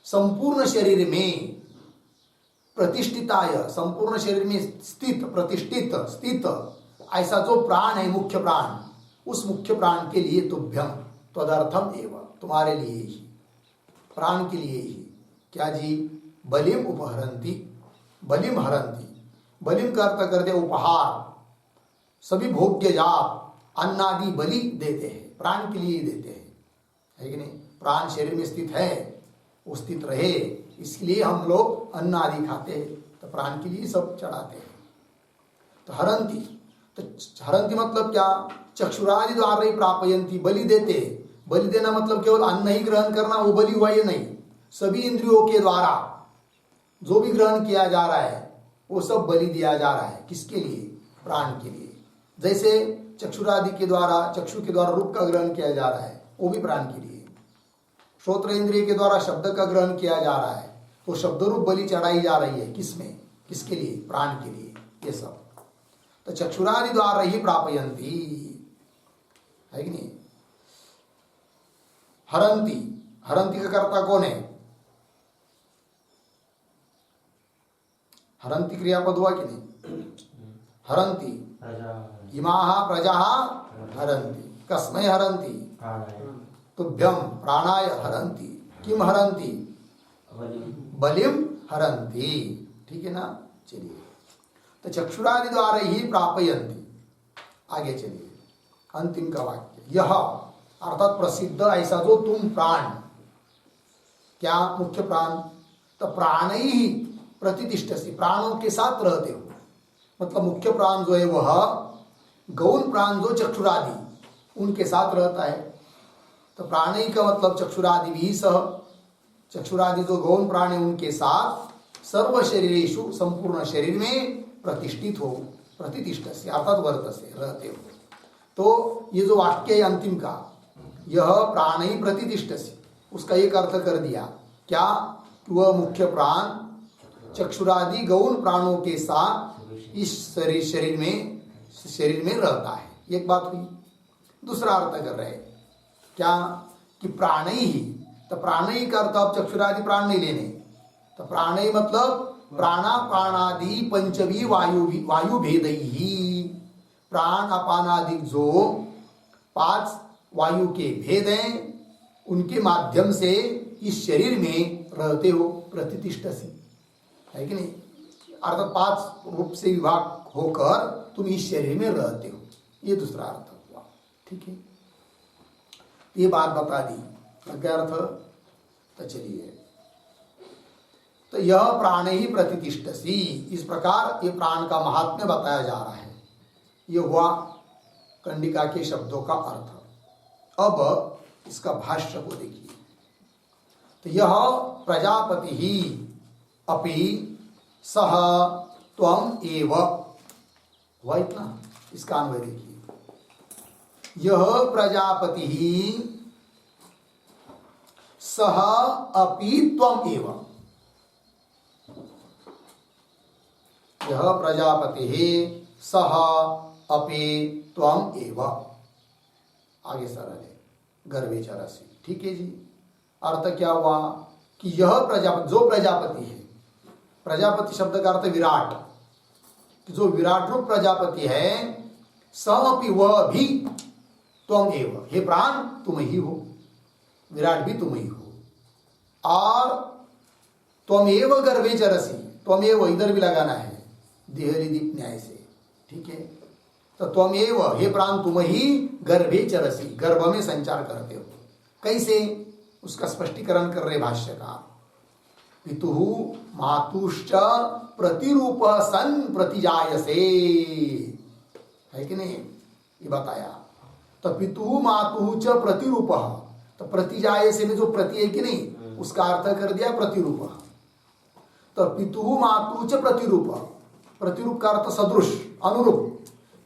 Speaker 1: संपूर्ण शरीर में प्रतिष्ठिताय, संपूर्ण शरीर में स्थित, प्रतिष्ठित, स्थित ऐसा जो प्राण है मुख्य प्राण, उस मुख्य प्राण के लिए तुभ्यम, तदर्थम एवं, तुम्हारे लिए ही, प्राण के लिए ही, क्या जी, बलिम उपहरंती, बलिम हरंती, बलिम का अर्थ कर दे उपहार, सभी भोग्य जात अन्नादि बलि देते हैं, प्राण के लिए देते हैं, है कि नहीं। प्राण शरीर में स्थित है, वो स्थित रहे, इसलिए हम लोग अन्न आदि खाते हैं, तो प्राण के लिए सब चढ़ाते हैं। तो हरंती, तो हरंती मतलब क्या, चक्षुरादि द्वारा ही प्रापयंती, बलि देते, बलि देना मतलब केवल अन्न ही ग्रहण करना, वो बलि हुआ ये नहीं, सभी इंद्रियों के द्वारा जो भी ग्रहण किया जा रहा है वो सब बलि दिया जा रहा है, किसके लिए, प्राण के लिए। जैसे चक्षुरादि के द्वारा, चक्षु के द्वारा रूप का ग्रहण किया जा रहा है, वो भी प्राण के लिए। श्रोत्र इंद्रिय के द्वारा शब्द का ग्रहण किया जा रहा है, तो शब्द रूप बलि चढ़ाई जा रही है, किसमें, किसके लिए, प्राण के लिए, ये सब। तो चक्षुरादि द्वारा ही प्रापयंती, है कि नहीं। हरंती, हरंती का कर्ता कौन है, हरंती क्रियापद हुआ कि नहीं, हरंती, इमाः प्रजा हरंती, कस्मै हरंती, तुभ्यम प्राणाय हरंती, किम हरंती, बलिम हरंती, ठीक है ना। चलिए, तो चक्षुरादि द्वारा ही प्रापयंती, आगे चलिए, अंतिम का वाक्य, यह अर्थात प्रसिद्ध ऐसा जो तुम प्राण, क्या मुख्य प्राण, तो प्राण ही प्रतिष्ठसी, प्राणों के साथ रहते हो, मतलब मुख्य प्राण जो है वह गौण प्राण जो चक्षुरादि उनके साथ रहता है। तो प्राणी का मतलब चक्षुरादि भी सह, चक्षुरादि जो गौण प्राण है उनके साथ सर्व शरीरेषु, संपूर्ण शरीर में प्रतिष्ठित हो, प्रतिष्ठस्य अर्थात वर्तसे, रहते हो। तो ये जो वाक्य है अंतिम का, यह प्राण ही प्रतिष्ठस्य, उसका एक अर्थ कर दिया क्या, वह मुख्य प्राण चक्षुरादि गौण प्राणों के साथ इस शरीर में रहता है, एक बात हुई। दूसरा अर्थ कर रहे क्या, कि प्राण ही, तो प्राण ही का अर्थ आप चक्षुरादि प्राण नहीं लेने, तो प्राण ही मतलब प्राणा प्राणादि पंचवी वायु भेद ही, प्राण अपानादि जो 5 वायु के भेद हैं उनके माध्यम से इस शरीर में रहते हो, प्रतिष्ठसी, है कि नहीं। अर्थात 5 रूप से विभाग होकर तुम इस शरीर में रहते हो, ये दूसरा अर्थ हुआ, ठीक है। ये बात बता दी, क्या अर्थ, तो चलिए, तो यह प्राण ही प्रतिष्ठसी, इस प्रकार ये प्राण का महात्म्य बताया जा रहा है। ये हुआ कंडिका के शब्दों का अर्थ। अब इसका भाष्य को देखिए, तो यह प्रजापति ही अपि सह त्वम एव, हुआ इतना, इसका अन्वय देखिए, यह प्रजापति ही सह अपि त्वम एव, यह प्रजापति सह अपि त्वम एव। आगे सरल है, गर्भे चरसि। ठीक है जी। अर्थ क्या हुआ कि यह प्रजापति, जो प्रजापति है, प्रजापति शब्द का अर्थ विराट, जो विराट रूप प्रजापति है, स अपि वह भी त्वम एव, हे प्राण तुम ही हो, विराट भी तुम ही हो। और त्वमेव गर्भे चरसि, त्वमेव इधर भी लगाना है देहली दीप न्याय से। ठीक है, तो त्वमेव हे प्राण तुम ही गर्भे चरसि, गर्भ में संचार करते हो। कैसे, उसका स्पष्टीकरण कर रहे भाष्यकार। पितुः मातुश्च प्रतिरूप सन प्रतिजायसे, है कि नहीं, ये बताया। तो पितुः मातुः च प्रतिरूप, तो प्रतिजायसे में जो प्रति है कि नहीं, उसका अर्थ कर दिया प्रतिरूप। तो पितुः मातुः च प्रतिरूप, प्रतिरूप का अर्थ सदृश, अनुरूप,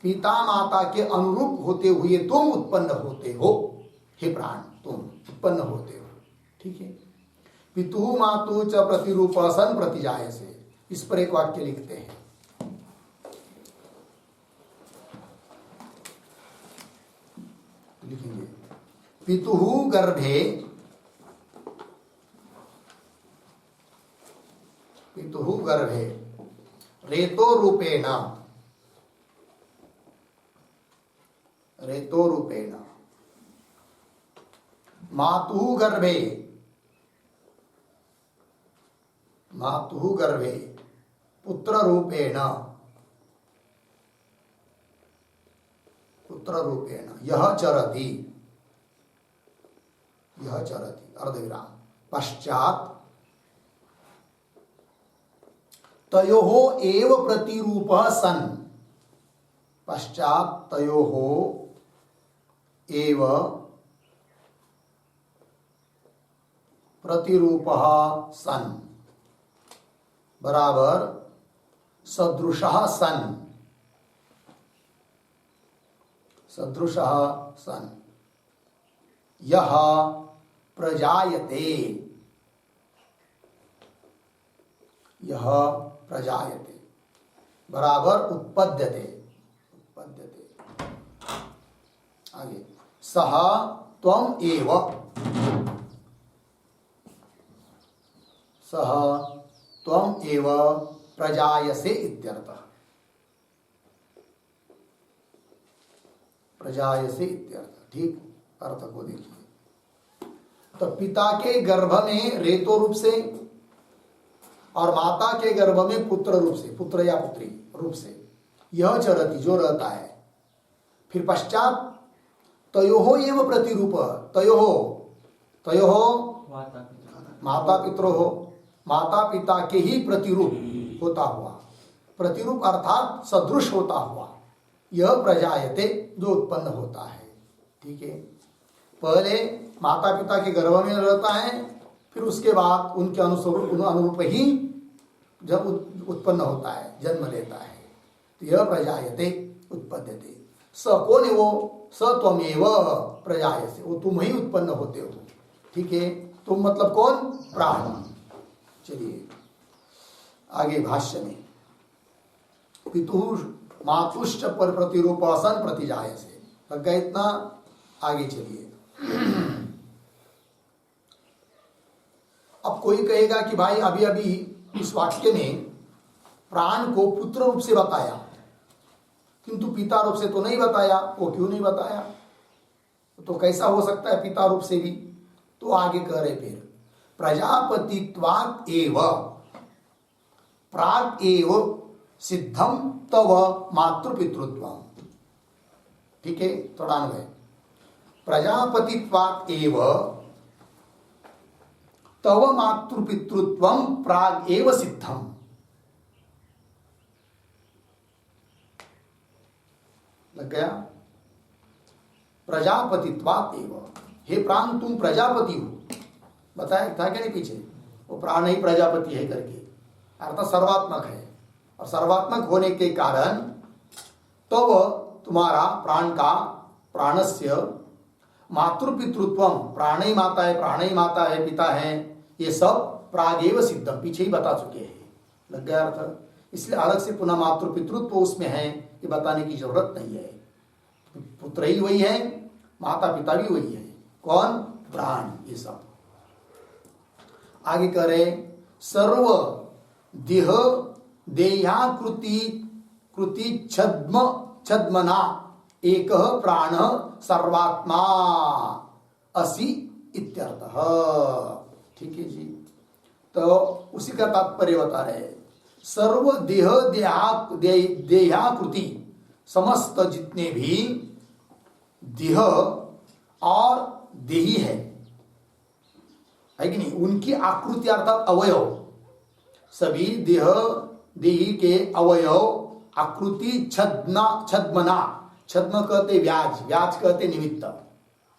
Speaker 1: पिता माता के अनुरूप होते हुए तुम उत्पन्न होते हो, हे प्राण तुम उत्पन्न होते हो। ठीक है, पितुः मातुः च प्रतिरूप सन प्रतिजायसे, इस पर एक वाक्य लिखते हैं। लिखेंगे पितुः गर्भे, पितुः गर्भे रेतो रूपेण, रेतो रूपेण, मातुः गर्भे, मातुः गर्भे पुत्र रूपेण, पुत्र रूपेण यह चरति, यह चरति अर्धविराम, पश्चात तयोः एव प्रतिरूपः सन्, पश्चात तयोः एव प्रतिरूपः सन्, बराबर सदृशः सन्, सदृशः सन् यह प्रजायते, यह प्रजायते, बराबर उत्पद्यते, उत्पद्यते। आगे सह त्वम एव, सह त्वम एव प्रजायसे इत्यर्थः, प्रजायसे इत्यर्थ। ठीक, अर्थ को देखिए। तो पिता के गर्भ में रेतो रूप से और माता के गर्भ में पुत्र रूप से, पुत्र या पुत्री रूप से यह चरति जो रहता है। फिर पश्चात तयोः एव प्रतिरूप, तयोः, तयोः माता पितरोः, माता पिता के ही प्रतिरूप होता हुआ, प्रतिरूप अर्थात सदृश होता हुआ यह प्रजायते जो उत्पन्न होता है। ठीक है, पहले माता पिता के गर्भ में रहता है, फिर उसके बाद उनके अनुरूप ही जब उत्पन्न होता है, जन्म लेता है, तो यह प्रजायते उत्पद्यते। स कौन है वो, स त्वमेव प्रजायसे, वो तुम ही उत्पन्न होते हो। ठीक है, तुम मतलब कौन, प्राण। चलिए आगे भाष्य में, पितुः मातुश्च पर प्रतिरूप सन प्रतिजायसे, लग गया इतना। आगे चलिए, अब कोई कहेगा कि भाई अभी अभी इस वाक्य में प्राण को पुत्र रूप से बताया, किंतु पिता रूप से तो नहीं बताया, वो क्यों नहीं बताया, तो कैसा हो सकता है पिता रूप से भी। तो आगे कह रहे फिर प्रजापतित्वात् एव प्राग एव सिद्धम तव मातृपितृत्वम्। ठीक है, थोड़ा अन्वय, प्रजापतित्वात् एव तव मातृपितृत्वं प्राग एव सिद्धम। लग गया, प्रजापतित्वात् एव, हे प्राण तुम प्रजापति हो, बताया था क्या नहीं पीछे, वो प्राण ही प्रजापति है करके, अर्थात सर्वात्मक है, और सर्वात्मक होने के कारण तो वह तुम्हारा प्राण का, प्राणस्य मातृपितृत्व, प्राण ही माता है, प्राण ही माता है, पिता है, ये सब प्रागेव सिद्धम, पीछे ही बता चुके हैं। लग गया अर्थ? इसलिए अलग से पुनः मातृपितृत्व उसमें है, ये बताने की जरूरत नहीं है। पुत्र ही वही है, माता पिता भी वही है। कौन? प्राण। ये सब आगे कह रहे, सर्व देह देहाकृति कृति छद्मना एक प्राण सर्वात्मा असि इत्यर्थः। ठीक है जी। तो उसी का तात्पर्य बता रहे, सर्व देह देहाकृति, समस्त जितने भी देह और देही है कि नहीं, उनकी आकृति अर्थात अवयव, सभी देह देही के अवयव आकृति छद्मना, छद्म कहते व्याज, व्याज कहते निमित्त,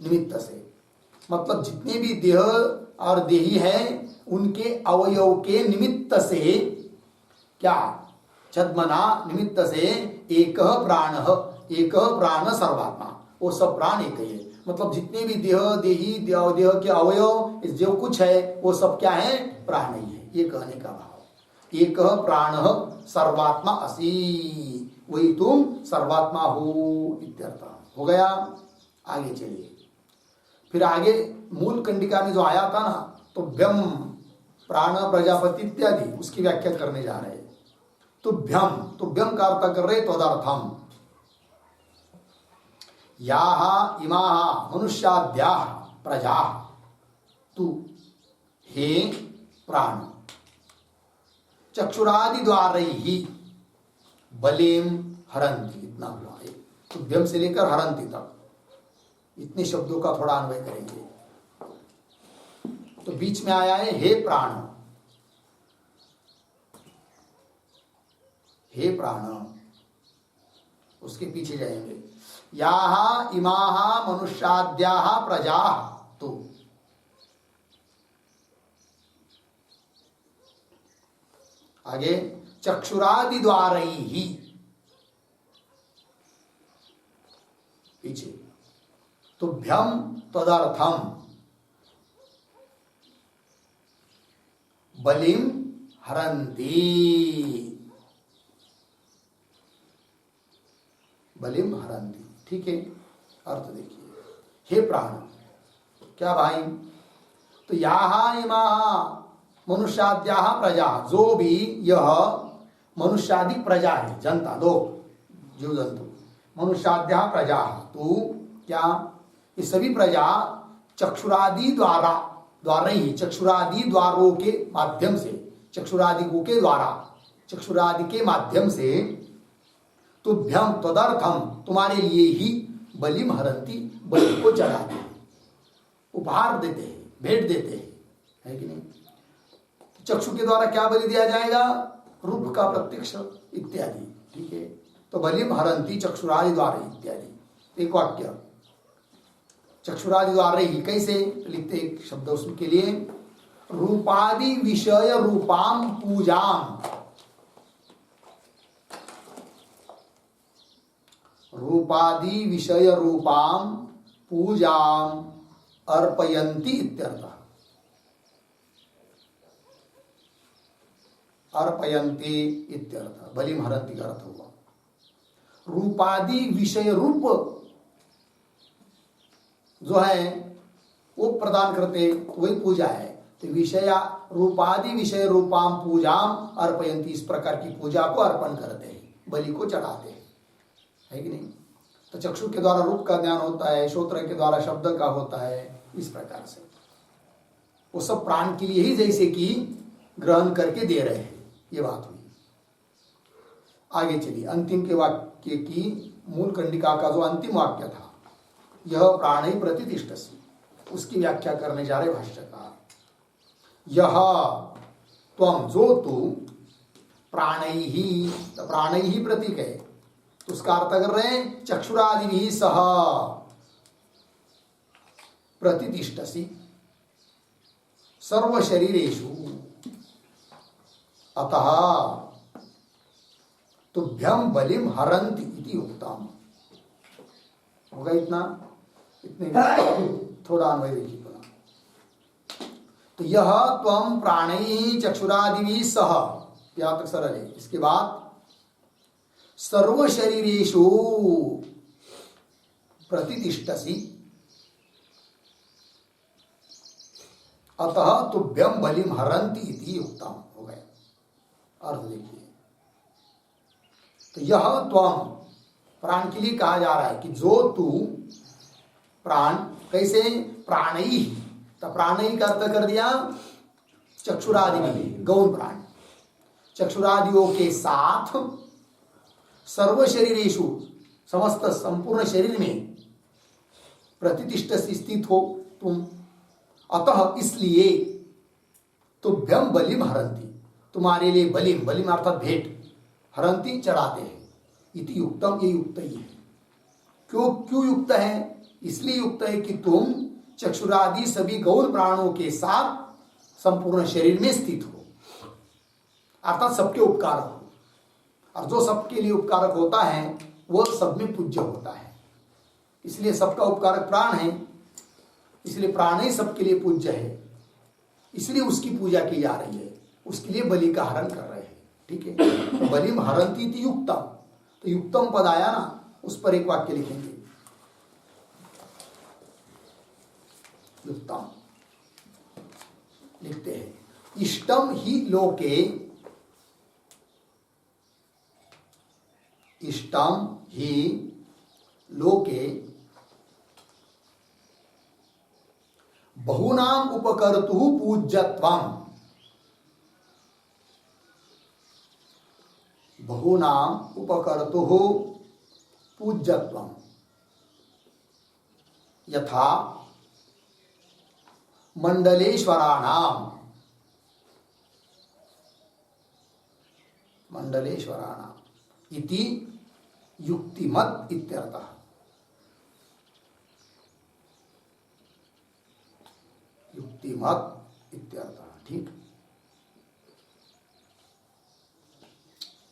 Speaker 1: निमित्त से मतलब जितने भी देह और देही है उनके अवयव के निमित्त से, क्या? छद्मना, निमित्त से एक प्राण सर्वात्मा, वो सब प्राण एक ही है। मतलब जितने भी देह देही देह के अवयव जो कुछ है वो सब क्या है? प्राण ही है। ये कहने का भाव, एक प्राण सर्वात्मा असि, वही तुम सर्वात्मा हो इत्यर्थ हो गया। आगे चलिए, फिर आगे मूल कंडिका में जो आया था ना, तो ब्यम प्राण प्रजापति इत्यादि, उसकी व्याख्या करने जा रहे हैं। तो ब्यम का अर्थ कर रहे तदर्थम, याहा इमाहा मनुष्याद्याः प्रजा तु हे प्राण चक्षुरादि द्वारैहि बलिम हरन्ति। इतना हुआ है, तुभ्यम से लेकर हरन्ति तक, इतने शब्दों का थोड़ा अन्वय करेंगे। तो बीच में आया है हे प्राण, हे प्राण, उसके पीछे जाएंगे याहा इमाहा मनुष्याद्याः प्रजा तो, आगे चक्षुरादि द्वारैहि, पीछे तुभ्यम तदर्थम बलिम हरन्ति, बलिम हरन्ति। ठीक है, अर्थ देखिए, हे प्राण, क्या भाई? तो याहा इमाहा मनुष्याद्याः प्रजा, जो भी यह मनुष्यादि प्रजा है, जनता, लोग, जीव जंतु, मनुष्याद्याः प्रजा, तो क्या ये सभी प्रजा चक्षुरादि द्वारा ही, चक्षुरादि द्वारों के माध्यम से, चक्षुरादि के द्वारा, चक्षुरादि के माध्यम से, तुभ्यम तदर्थम, तुम्हारे लिए ही बलिम हरन्ति, बलि को चढ़ाते हैं, उपहार देते हैं, भेंट देते हैं, है कि नहीं? चक्षु के द्वारा क्या बलि दिया जाएगा? रूप का प्रत्यक्ष इत्यादि। ठीक है, तो बलिम हरन्ति चक्षुरादि द्वारा इत्यादि। एक वाक्य, चक्षुरादि द्वारा ही, कैसे लिखते एक शब्द उसके लिए, रूपादि विषय रूपाम पूजाम, रूपादि विषय रूपाम पूजाम अर्पयन्ति इत्यर्थ। अर्पयन्ति इत्यर्थ, बलिम हरन्ति का अर्थ हुआ रूपादि विषय रूप जो है वो प्रदान करते, वही पूजा है। तो विषय रूपादि विषय रूपाम पूजाम अर्पयन्ति, इस प्रकार की पूजा को अर्पण करते हैं, बलि को चढ़ाते हैं, है कि नहीं? तो चक्षु के द्वारा रूप का ज्ञान होता है, श्रोत्र के द्वारा शब्द का होता है, इस प्रकार से वो सब प्राण के लिए ही जैसे कि ग्रहण करके दे रहे हैं, ये बात हुई। आगे चलिए, अंतिम के वाक्य की मूल कंडिका का जो अंतिम वाक्य था, यह प्राण ही प्रतिष्ठसि, उसकी व्याख्या करने जा रहे भाष्यकार। यह त्वम, जो तू, प्राणैहि, प्राणैहि प्रतीक है, तो उसका अर्थ कर रहे हैं चक्षुरादि भी सह प्रतिष्ठसि सर्व शरीरेषु, अतः तुभ्यम बलिम हरन्ति इति उक्तम। होगा इतना? इतने थोड़ा अन्वय देखिए पुनः। तो यह त्वम प्राणैः चक्षुरादिभिः सह, यहाँ तक सरल है। इसके बाद सर्व शरीरेषु प्रतितिष्ठसि अतः तुभ्यम बलिम हरन्ति इति उक्तम। हो गया अर्थ देखिए। तो यह त्वम प्राण के लिए कहा जा रहा है कि जो तू प्राण, कैसे प्राणई, तो प्राणई का अर्थ कर दिया चक्षुरादि में, गौण प्राण, चक्षुरादियों के साथ सर्व शरीरेषु, समस्त संपूर्ण शरीर में प्रतिष्ठित स्थित हो तुम। अतः इसलिए तुभ्यम बलिम हरंती, तुम्हारे लिए बलिम, बलिम अर्थात भेंट, हरंती चढ़ाते हैं। इति युक्तम, ये युक्त ही है। क्यों युक्त है? इसलिए युक्त है कि तुम चक्षुरादि सभी गौण प्राणों के साथ संपूर्ण शरीर में स्थित हो, अर्थात सबके उपकारक हो। और जो सबके लिए उपकारक होता है वह सब में पूज्य होता है। इसलिए सबका उपकारक प्राण है, इसलिए प्राण ही सबके लिए पूज्य है, इसलिए उसकी पूजा की जा रही है, उसके लिए बलि का हरण कर रहे हैं। ठीक है, तो बलिम हरंती इति युक्तम, तो युक्तम पद आया ना, उस पर एक वाक्य लिखेंगे, युक्तम लिखते हैं। इष्टम ही लोके, इष्टम ही लोके बहुनाम उपकर्तुः पूज्यत्वम्, बहुनाम उपकर्तुः पूज्यत्वम् यथा मंडलेश्वराणाम, मंडलेश्वराणाम इति युक्तिमत इत्यर्थः। युक्तिमत इत्यर्थः। ठीक,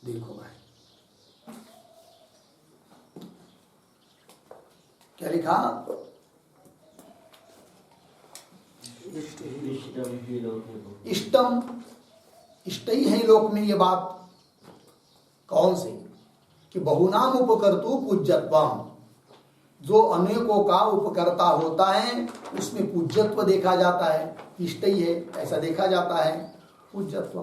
Speaker 1: देखो भाई क्या लिखा, इष्टम, इष्ट ही है लोक में। ये बात कौन सी कि बहुनाम उपकर्तु पूज्यत्वम, जो अनेकों का उपकर्ता होता है उसमें पूज्यत्व देखा जाता है, इष्ट ही है ऐसा देखा जाता है पूज्यत्व।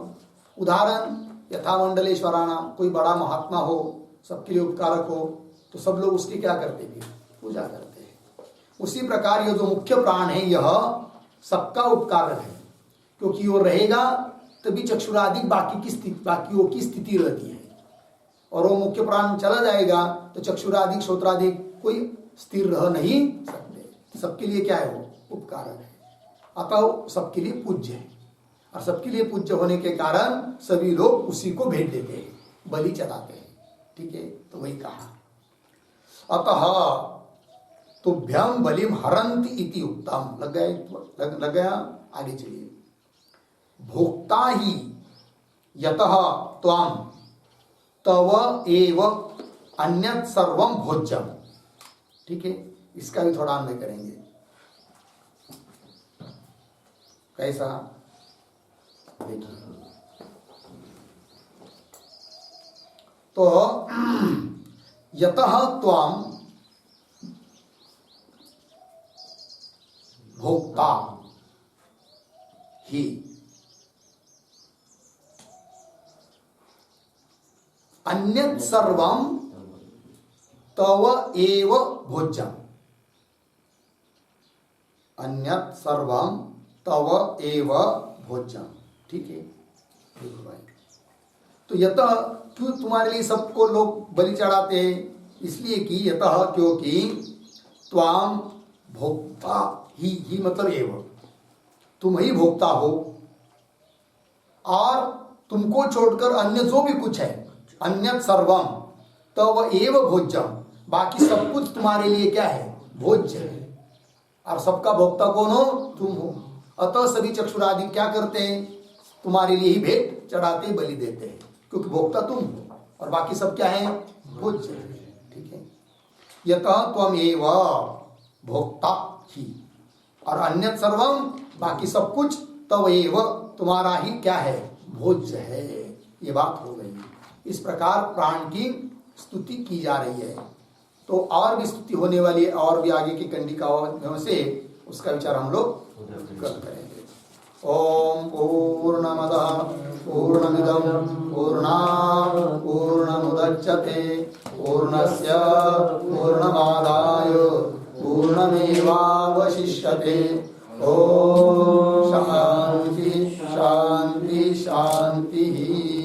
Speaker 1: उदाहरण यथा मंडलेश्वराणाम, कोई बड़ा महात्मा हो, सबके लिए उपकारक हो, तो सब लोग उसकी क्या करते हैं, पूजा करते हैं। उसी प्रकार ये जो मुख्य प्राण है यह सबका उपकारक है, क्योंकि वो रहेगा तभी चक्षुरादि बाकी की स्थिति, बाकियों की स्थिति रहती है। और वो मुख्य प्राण चला जाएगा तो चक्षुरादि श्रोत्रादि कोई स्थिर रह नहीं सकते। सबके लिए क्या है, वो उपकारक है, अतः सबके लिए पूज्य है। और सबके लिए पूज्य होने के कारण सभी लोग उसी को भेंट देते हैं, बलि चढ़ाते हैं। ठीक है, तो वही कहा अतः तुभ्यम बलिम हरन्ति इति उक्तम। लग गया, आगे चलिए। भोक्ता ही यतः त्वं तव एव अन्यत् सर्वं भोज्यम। ठीक है, इसका भी थोड़ा अन्वय करेंगे। कैसा, देखिए, तो यतः त्वं भोक्ता ही अन्यत् सर्वं तव एव भोज्यम, अन्यत् सर्वं तव एव भोज्यम। ठीक है, देखो भाई, तो यतः क्यों तुम्हारे लिए सबको लोग बलि चढ़ाते हैं, इसलिए कि यतः क्योंकि त्वाम भोक्ता ही मतलब एवं, तुम ही भोक्ता हो, और तुमको छोड़कर अन्य जो भी कुछ है, अन्यत् सर्वम तव एव भोज्यम, बाकी सब कुछ तुम्हारे लिए क्या है, भोज्य है। और सबका भोक्ता कौन हो, तुम हो। अतः सभी चक्षुरादि क्या करते हैं, तुम्हारे लिए ही भेंट चढ़ाते, बलि देते हैं, क्योंकि भोक्ता तुम हो और बाकी सब क्या है, भोज्य है। ठीक है, यतः त्वमेव भोक्ता ही, और अन्य सर्वम बाकी सब कुछ तवैव तुम्हारा ही क्या है, भोज्य है। ये बात हो गई। इस प्रकार प्राण की स्तुति की जा रही है। तो और भी स्तुति होने वाली है, और भी आगे की कंडिकाओं से उसका विचार हम लोग करेंगे। ओम पूर्णमदः पूर्णमिदं पूर्णात् पूर्णमुदच्यते पूर्णस्य पूर्णमादाय पूर्णमेवावशिष्यते। ओम